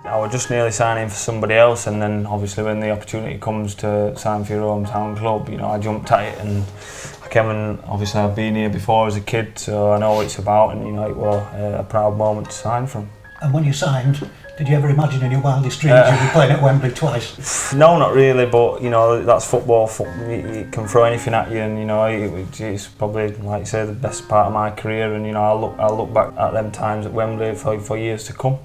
I was just nearly signing for somebody else, and then obviously when the opportunity comes to sign for your hometown club, you know, I jumped at it, and I came, and obviously I've been here before as a kid, so I know what it's about, and you know, it was a proud moment to sign from. And when you signed, did you ever imagine in your wildest dreams you'd be playing at Wembley twice? No, not really, but you know, that's football. You can throw anything at you, and you know, it's probably, like you say, the best part of my career, and you know, I'll look back at them times at Wembley for years to come.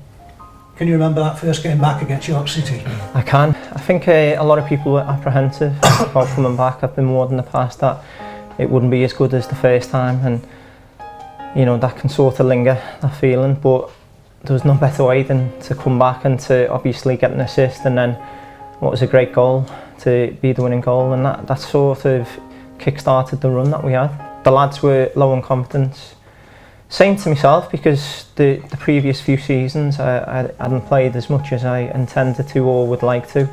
Can you remember that first game back against York City? I can. I think a lot of people were apprehensive about coming back. I've been warned in the past that it wouldn't be as good as the first time, and you know, that can sort of linger, that feeling, but there was no better way than to come back and to obviously get an assist, and then what was a great goal to be the winning goal, and that sort of kick-started the run that we had. The lads were low on confidence. Same to myself, because the previous few seasons I hadn't played as much as I intended to or would like to.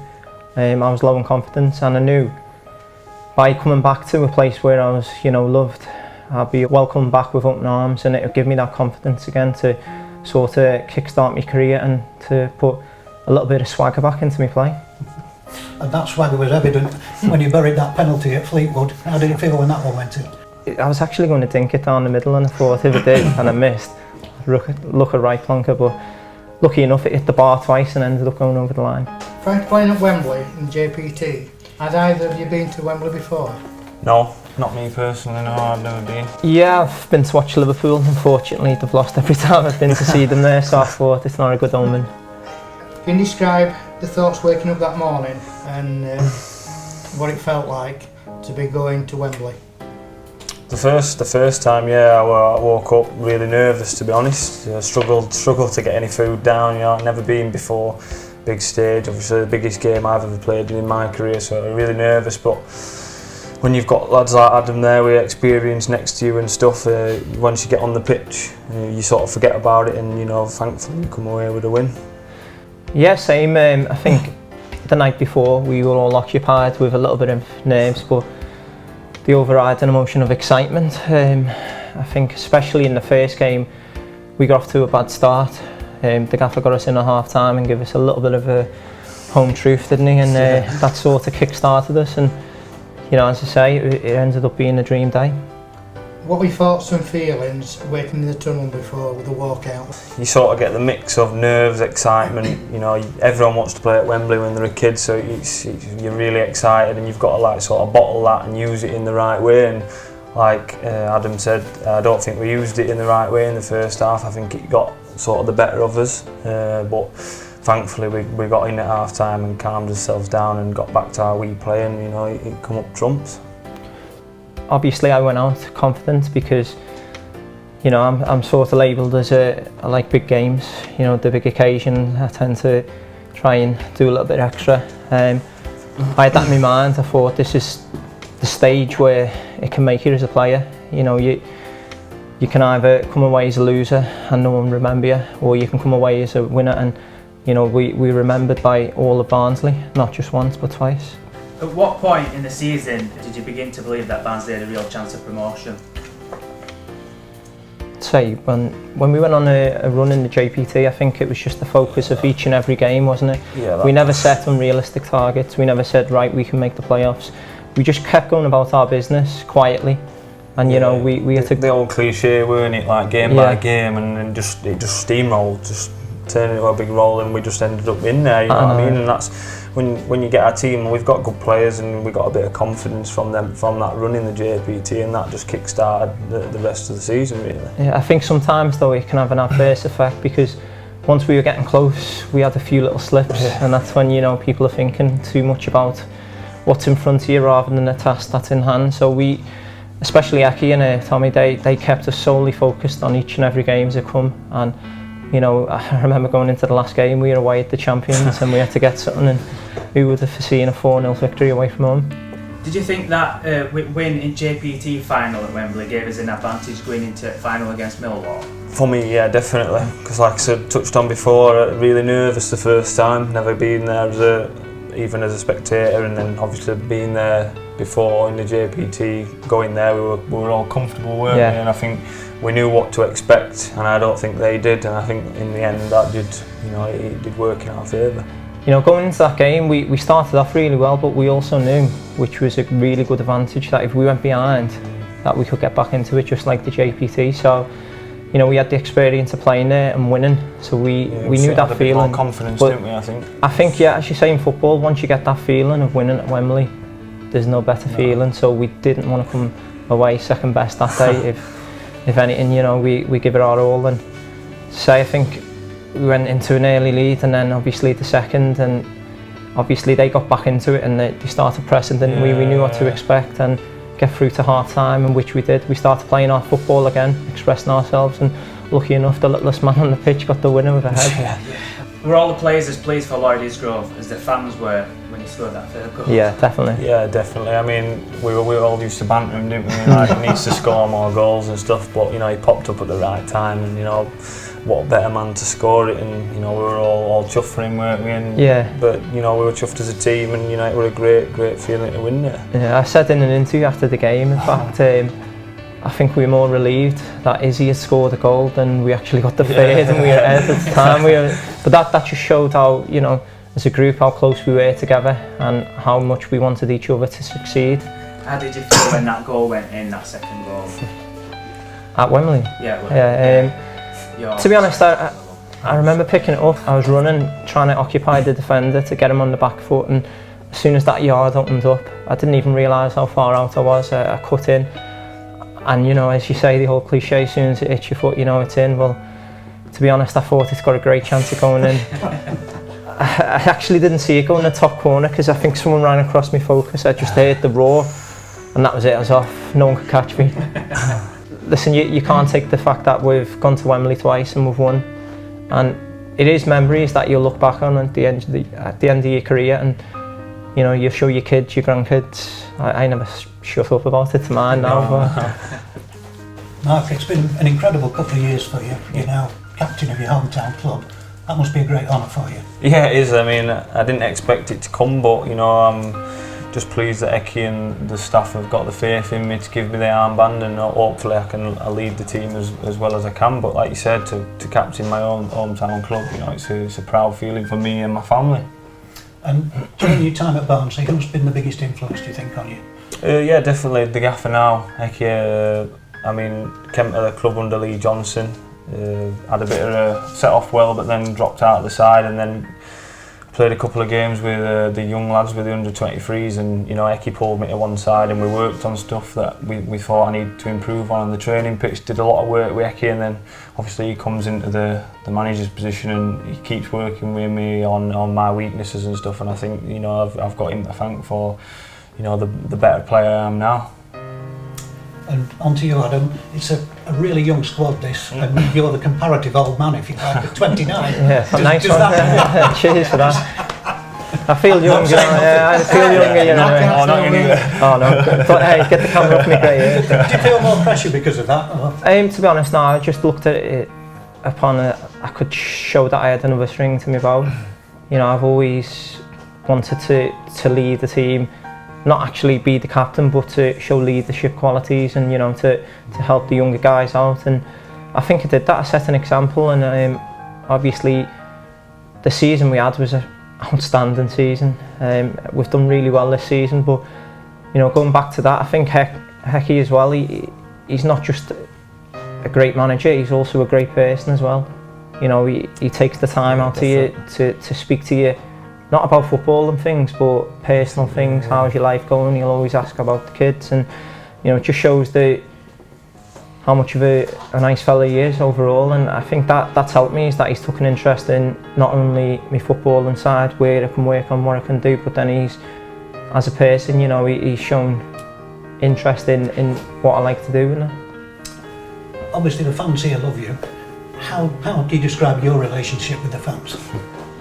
I was low on confidence, and I knew by coming back to a place where I was, you know, loved, I'd be welcomed back with open arms, and it would give me that confidence again to sort of kick-start my career and to put a little bit of swagger back into my play. And that swagger was evident when you buried that penalty at Fleetwood. How did it feel when that one went in? I was actually going to dink it down the middle, and I thought if it did and I missed, look a right plonker, but lucky enough it hit the bar twice and ended up going over the line. Prior to playing at Wembley in JPT, had either of you been to Wembley before? No, not me personally, no, I've never been. Yeah, I've been to watch Liverpool. Unfortunately, they've lost every time I've been to see them there, so I thought it's not a good omen. Can you describe the thoughts waking up that morning and what it felt like to be going to Wembley? The first time, yeah, I woke up really nervous, to be honest. I struggled to get any food down. You know, I'd never been before. Big stage, obviously the biggest game I've ever played in my career, so I'm really nervous. But when you've got lads like Adam there with experience next to you and stuff, once you get on the pitch, you sort of forget about it, and you know, thankfully you come away with a win. Yeah, same. I think the night before we were all occupied with a little bit of nerves, but the overriding emotion of excitement. I think especially in the first game we got off to a bad start. The gaffer got us in at half time and gave us a little bit of a home truth, didn't he? And that sort of kick-started us, and you know, as I say, it ended up being a dream day. What were your thoughts and feelings waiting in the tunnel before with the walkout? You sort of get the mix of nerves, excitement. You know, everyone wants to play at Wembley when they're a kid, so you're really excited, and you've got to like sort of bottle that and use it in the right way. And like Adam said, I don't think we used it in the right way in the first half. I think it got sort of the better of us, but thankfully we got in at half time and calmed ourselves down and got back to our wee play, and you know, it come up trumps. Obviously I went out confident because, you know, I'm sort of labelled as I like big games, you know, the big occasion. I tend to try and do a little bit extra. I had that in my mind. I thought this is the stage where it can make you as a player. You know, you can either come away as a loser and no one remember you, or you can come away as a winner, and you know, we remembered by all of Barnsley, not just once but twice. At what point in the season did you begin to believe that Barnsley had a real chance of promotion? I'd say when we went on a run in the JPT, I think it was just the focus of each and every game, wasn't it? Yeah, we never set unrealistic targets. We never said, right, we can make the playoffs. We just kept going about our business quietly, and you know, we had to. The old cliche, weren't it? Like game by game, and then it just steamrolled, just turned into a big roll, and we just ended up in there. You know what I mean? And that's when you get our team, we've got good players, and we got a bit of confidence from them from that run in the JPT, and that just kick-started the rest of the season, really. Yeah, I think sometimes though it can have an adverse effect, because once we were getting close, we had a few little slips, and that's when, you know, people are thinking too much about what's in front of you rather than the task that's in hand. So we, especially Aki and Tommy, they kept us solely focused on each and every game as it come. And you know, I remember going into the last game, we were away at the champions and we had to get something, and who would have foreseen a 4-0 victory away from home? Did you think that win in JPT final at Wembley gave us an advantage going into final against Millwall? For me, yeah, definitely. Because like I said, touched on before, really nervous the first time, never been there even as a spectator, and then obviously being there before in the JPT, going there, we were all comfortable, weren't we? And I think we knew what to expect, and I don't think they did, and I think in the end that did, you know, it did work in our favour. You know, going into that game, we started off really well, but we also knew, which was a really good advantage, that if we went behind, that we could get back into it just like the JPT. So, you know, we had the experience of playing there and winning, so we knew that feeling. More confidence, didn't we? I think, yeah, as you say in football, once you get that feeling of winning at Wembley, there's no better feeling. So we didn't want to come away second best that day. If anything, you know, we give it our all. And say, I think we went into an early lead, and then obviously the second, and obviously they got back into it and they started pressing, didn't we? We knew what to expect and get through to half time, and which we did. We started playing our football again, expressing ourselves, and lucky enough the littlest man on the pitch got the winner with a head. Were all the players as pleased for Lloyd Isgrove as the fans were when he scored that third goal? Yeah, definitely. Yeah, definitely. I mean, we were all used to banter him, didn't we? Like, he needs to score more goals and stuff, but you know, he popped up at the right time, and you know, what better man to score it, and you know, we were all chuffed for him, weren't we? And, yeah. But you know, we were chuffed as a team, and you know, it was a great feeling to win it. Yeah, I said in an interview after the game, in fact, I think we were more relieved that Izzy had scored a goal than we actually got the third, and we were ahead at the time. But that just showed how, you know, as a group, how close we were together and how much we wanted each other to succeed. How did you feel when that goal went in, that second goal? At Wembley? Yeah. To be honest, I remember picking it up. I was running, trying to occupy the defender to get him on the back foot, and as soon as that yard opened up, I didn't even realise how far out I was. I cut in. And you know, as you say, the whole cliche, as soon as it hits your foot, you know it's in. Well, to be honest, I thought it's got a great chance of going in. I actually didn't see it go in the top corner because I think someone ran across me focus. I just heard the roar, and that was it. I was off. No one could catch me. Listen, you can't take the fact that we've gone to Wembley twice and we've won, and it is memories that you'll look back on at the end of your career, and you know, you show your kids, your grandkids. I never shut up about it to mine now. But. Mark, it's been an incredible couple of years for you. You're now captain of your hometown club. That must be a great honour for you. Yeah, it is. I mean, I didn't expect it to come, but you know, I'm just pleased that Eki and the staff have got the faith in me to give me the armband, and hopefully I'll lead the team as well as I can. But like you said, to captain my own hometown club, you know, it's a proud feeling for me and my family. And during your time at Barnsley, who's been the biggest influence, do you think, on you? Yeah, definitely the gaffer now, Eki. I mean, came to the club under Lee Johnson, had a bit of a set off well, but then dropped out of the side, and then played a couple of games with the young lads with the under-23s, and you know, Eki pulled me to one side, and we worked on stuff that we thought I needed to improve on the training pitch. Did a lot of work with Eki, and then obviously he comes into the manager's position and he keeps working with me on my weaknesses and stuff, and I think, you know, I've got him to thank for, you know, the better player I am now. And on to you, Adam. It's a really young squad, this, and you're the comparative old man, if you like, at 29. Yeah, nice one. Cheers for that. I feel younger. I feel younger. You know. Oh no! But hey, get the camera off me, great. Do you feel more pressure because of that? To be honest, no. I just looked at it upon I could show that I had another string to my bow. You know, I've always wanted to lead the team. Not actually be the captain, but to show leadership qualities, and you know, to help the younger guys out. And I think I did that. I set an example, and obviously the season we had was an outstanding season. We've done really well this season, but you know, going back to that, I think Hecky as well. He's not just a great manager; he's also a great person as well. You know, he takes the time out to speak to you. Not about football and things, but personal things. How's your life going? He'll always ask about the kids, and you know, it just shows how much of a nice fella he is overall. And I think that's helped me, is that he's took an interest in not only my footballing side, where I can work on, what I can do, but then he's, as a person, you know, he's shown interest in what I like to do. You know? Obviously, the fans here love you. How do you describe your relationship with the fans?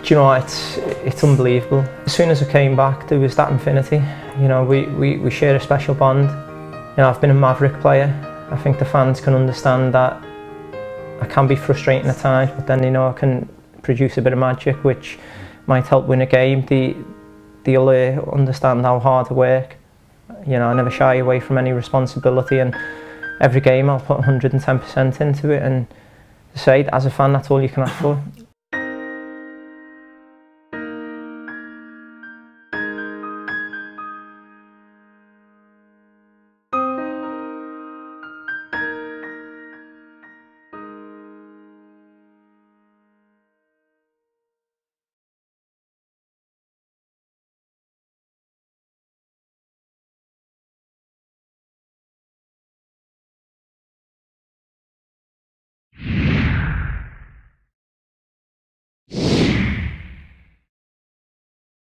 Do you know, it's unbelievable. As soon as I came back, there was that infinity. You know, we share a special bond. You know, I've been a maverick player. I think the fans can understand that I can be frustrating at times, but then, you know, I can produce a bit of magic which might help win a game. They'll understand how hard I work. You know, I never shy away from any responsibility, and every game I'll put 110% into it, and to say, as a fan, that's all you can ask for.